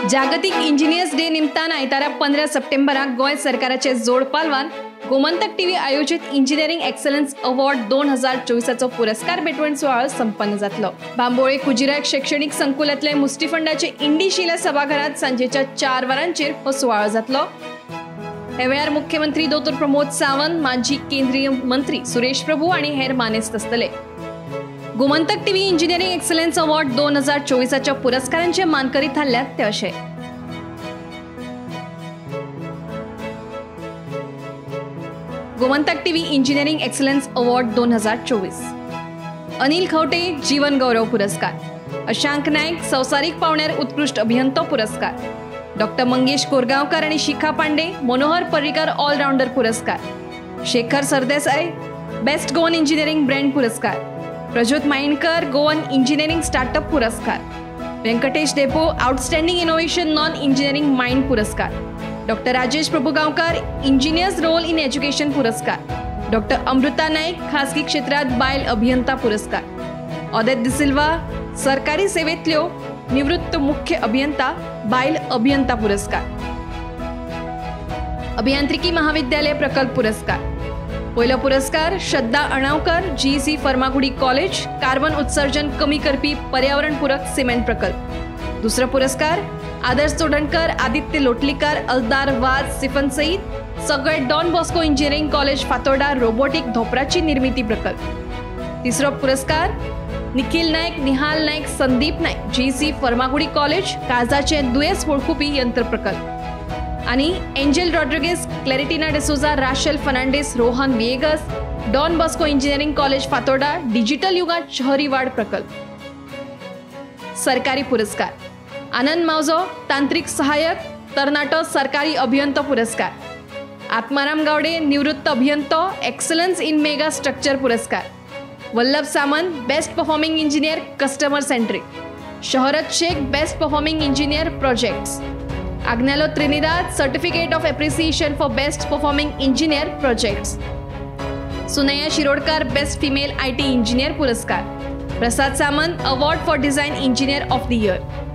जागतिक engineers day निमतान आयतारा 15 सप्टेंबराक गोय सरकाराचे जोड पालवान गोमंतक टीव्ही आयोजित इंजिनियरिंग एक्सलन्स अवॉर्ड 2024 पुरस्कार भेटवण सुवाळो संपन्न जातलो। बांबोळे कुजिराक शैक्षणिक संकुलातले मुस्टी फंडाचे इंडिशिला सभाघरात सांजेच्या 4 वरांचेर हो सुवाळो जातलो। हे वेळार मुख्यमंत्री डॉ. प्रमोद सावंत, माजी केंद्रीय मंत्री सुरेश प्रभू आणि हेर मानेस्त आसतले। Gomantak TV engineering excellence award 2024 पुरस्कारांचे मानकरी थारल्यात ते अशे Gomantak TV engineering excellence award 2024 Anil Khawte जीवन गौरव पुरस्कार, अशांक नायक संवसारीक पावण्यार उत्कृष्ट अभियंतो पुरस्कार, डॉ. मंगेश कोरगांवकर आणि शिखा पांडे मनोहर पर्रीकर ऑलराउंडर पुरस्कार, Shekhar Sardesai best Goan engineering brand पुरस्कार, Prajyot Maindkar Goan engineering startup पुरस्कार, Vyankatesh Depo outstanding innovation non engineering mind पुरस्कार, डॉ. Rajesh Prabhugaonkar engineers role in education पुरस्कार, डॉ. अमृता नाईक खासगी क्षेत्रात बायल अभियंता पुरस्कार, ऑदेत डिसिल्वा सरकारी सेवेतल्यो निवृत्त मुख्य अभियंता बायल अभियंता पुरस्कार, अभियांत्रिकी महाविद्यालय प्रकल्प पुरस्कार, पहिलो पुरस्कार श्रद्धा अणावकर जीईसी फर्मागुडी कॉलेज कार्बन उत्सर्जन कमी करपी पर्यावरणपूरक सिमेंट प्रकल्प, दुसरो पुरस्कार आदर्श चोडणकर आदित्य लोटलीकर अलदार वाज सिफन सईद सगळे Don Bosco engineering college Fatorda robotic धोपराची निर्मिती प्रकल्प, तिसरो पुरस्कार निखिल नायक निहाल नायक संदीप नायक जीईसी फर्मागुडी कॉलेज काळजाचे दुयेंस वळखुपी यंत्र प्रकल्प आणि Angel Rodrigues Claritina D'Souza Rachel Fernandes Rohan Viegas Don Bosco engineering college Fatorda digital युगात शहरी वाढ प्रकल्प। सरकारी पुरस्कार आनंद मावजो तांत्रिक सहाय्यक तरनाटो सरकारी अभियंतो पुरस्कार, आत्माराम गावडे निवृत्त अभियंतो एक्सलन्स इन मेगा स्ट्रक्चर पुरस्कार, Vallabh Samant best performing engineer customer centric, Shahrat Sheikh best performing engineer projects, Agnelo Trinidad certificate of appreciation for best performing engineer projects, Sunaiya Shirodkar best female IT engineer पुरस्कार, Prasad Samant award for design engineer of the year.